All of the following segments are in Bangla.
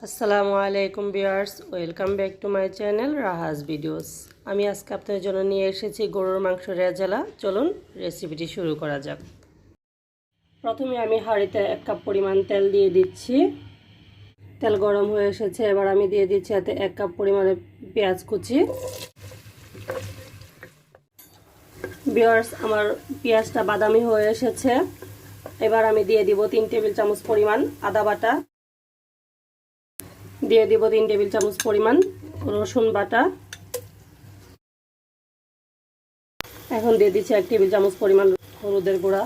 আসসালামু আলাইকুম viewers, welcome back to my channel Rahaj videos. আমি আজকে আপনাদের জন্য নিয়ে এসেছি গরুর মাংস রেজালা। চলুন রেসিপিটি শুরু করা যাক। প্রথমে আমি হাঁড়িতে 1 কাপ পরিমাণ তেল দিয়ে দিচ্ছি। তেল গরম হয়ে এসেছে, এবার আমি দিয়ে দিচ্ছি এতে 1 কাপ পরিমাণে পেঁয়াজ কুচি। ভিউয়ার্স, আমার পেঁয়াজটা বাদামি হয়ে এসেছে। এবার আমি দিয়ে দিব 3 টেবিল চামচ পরিমাণ আদা বাটা, দিয়ে দিব 3 টেবিল চামচ পরিমাণ রসুন বাটা। এখন দিয়ে দিচ্ছি 1 টেবিল চামচ পরিমাণ হলুদের গুঁড়া,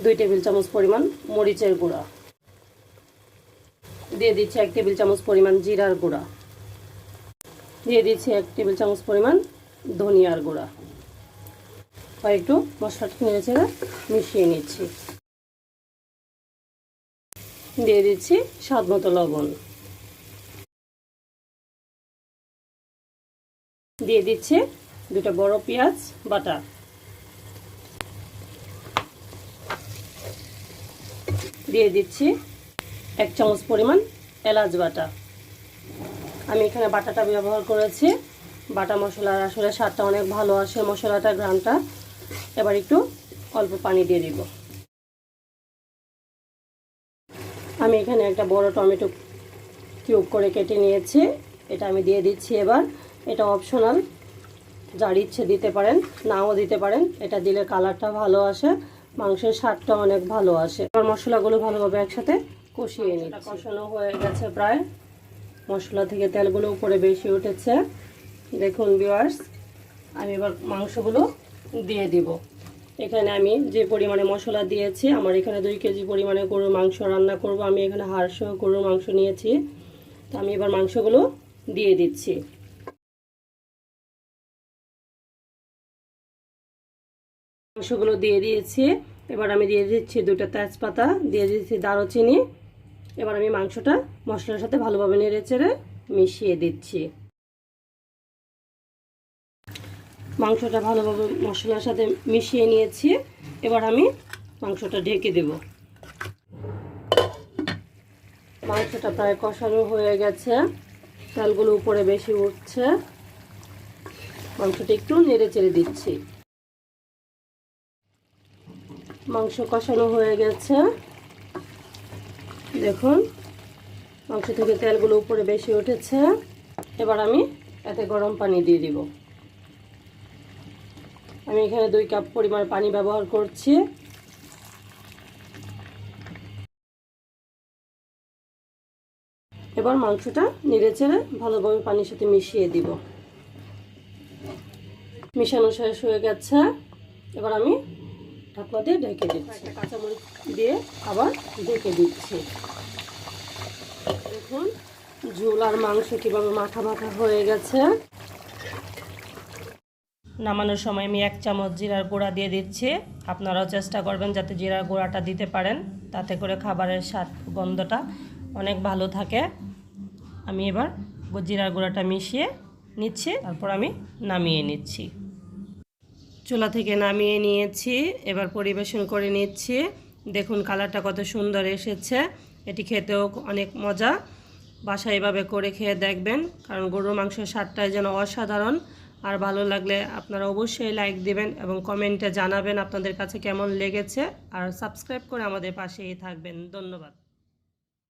2 টেবিল চামচ পরিমাণ মরিচের গুঁড়া, দিয়ে দিচ্ছি 1 টেবিল চামচ পরিমাণ জিরার গুঁড়া, দিয়ে দিচ্ছি 1 টেবিল চামচ পরিমাণ ধনিয়ার গুঁড়া। আর একটু মশলাটা নেড়েচেড়ে মিশিয়ে নিচ্ছি। দিয়ে দিচ্ছি স্বাদ মতো লবণ, দিয়ে দিচ্ছি 2টা বড় পেঁয়াজ বাটা, দিয়ে দিচ্ছি 1 চামচ পরিমাণ এলাচ বাটা। আমি এখানে বাটাটা ব্যবহার করেছি। বাটা মশলার আসলে স্বাদটা অনেক ভালো আসে, মশলাটা ঘ্রাণটা। এবার একটু অল্প পানি দিয়ে দিব। আমি এখানে একটা বড় টমেটো কিউব করে কেটে নিয়েছি, এটা আমি দিয়ে দিচ্ছি। এবার এটা অপশনাল, যার ইচ্ছে দিতে পারেন, নাও দিতে পারেন। এটা দিলে কালারটা ভালো আসে, মাংসের স্বাদটা অনেক ভালো আসে। এবার মশলাগুলো ভালোভাবে একসাথে কষিয়ে নিই। কষানো হয়ে গেছে প্রায়, মশলা থেকে তেলগুলো উপরে বেশি উঠেছে। দেখুন ভিউয়ার্স, আমি এবার মাংসগুলো দিয়ে দিব। এখানে আমি যে পরিমাণে মশলা দিয়েছি, আমার এখানে 2 কেজি পরিমাণে গরুর মাংস রান্না করব। আমি এখানে হাড়সহ গরুর মাংস নিয়েছি। তো আমি এবার মাংসগুলো দিয়ে দিচ্ছি। মাংসগুলো দিয়ে দিয়েছি। এবার আমি দিয়ে দিচ্ছি 2টা তেজপাতা, দিয়ে দিচ্ছি দারুচিনি। এবার আমি মাংসটা মশলার সাথে ভালোভাবে নেড়েচেড়ে মিশিয়ে দিচ্ছি। মাংসটা ভালোভাবে মশলার সাথে মিশিয়ে নিয়েছি। এবার আমি মাংসটা ঢেকে দেব। মাংসটা প্রায় কষানো হয়ে গেছে, তেলগুলো উপরে বেশি উঠছে। মাংসটা একটু নেড়েচেড়ে দিচ্ছি। মাংস কষানো হয়ে গেছে, দেখুন মাংস থেকে তেলগুলো উপরে বেশি উঠেছে। এবার আমি এতে গরম পানি দিয়ে দিব। আমি এখানে 2 কাপ পরিমাণ পানি ব্যবহার করছি। এবার মাংসটা নেড়েচেড়ে ভালোভাবে পানির সাথে মিশিয়ে দিব। মিশানো শেষ হয়ে গেছে। এবার আমি ঢাকনা দিয়ে ঢেকে দিচ্ছি। কাঁচামরিচ দিয়ে আবার ঢেকে দিচ্ছি। দেখুন ঝোল আর মাংস কীভাবে মাখা মাখা হয়ে গেছে। নামানোর সময় আমি 1 চামচ জিরার গুঁড়া দিয়ে দিচ্ছি। আপনারাও চেষ্টা করবেন যাতে জিরার গুঁড়াটা দিতে পারেন, তাতে করে খাবারের স্বাদ গন্ধটা অনেক ভালো থাকে। আমি এবার জিরার গুঁড়াটা মিশিয়ে নিচ্ছি, তারপর আমি নামিয়ে নিচ্ছি। চুলা থেকে নামিয়ে নিয়েছি, এবার পরিবেশন করে নিচ্ছি। দেখুন কালারটা কত সুন্দর এসেছে। এটি খেতেও অনেক মজা। বাসায় এভাবে করে খেয়ে দেখবেন, কারণ গরুর মাংসের স্বাদটাই যেন অসাধারণ। আর ভালো লাগলে আপনারা অবশ্যই লাইক দিবেন এবং কমেন্টে জানাবেন আপনাদের কাছে কেমন লেগেছে। আর সাবস্ক্রাইব করে আমাদের পাশেই থাকবেন। ধন্যবাদ।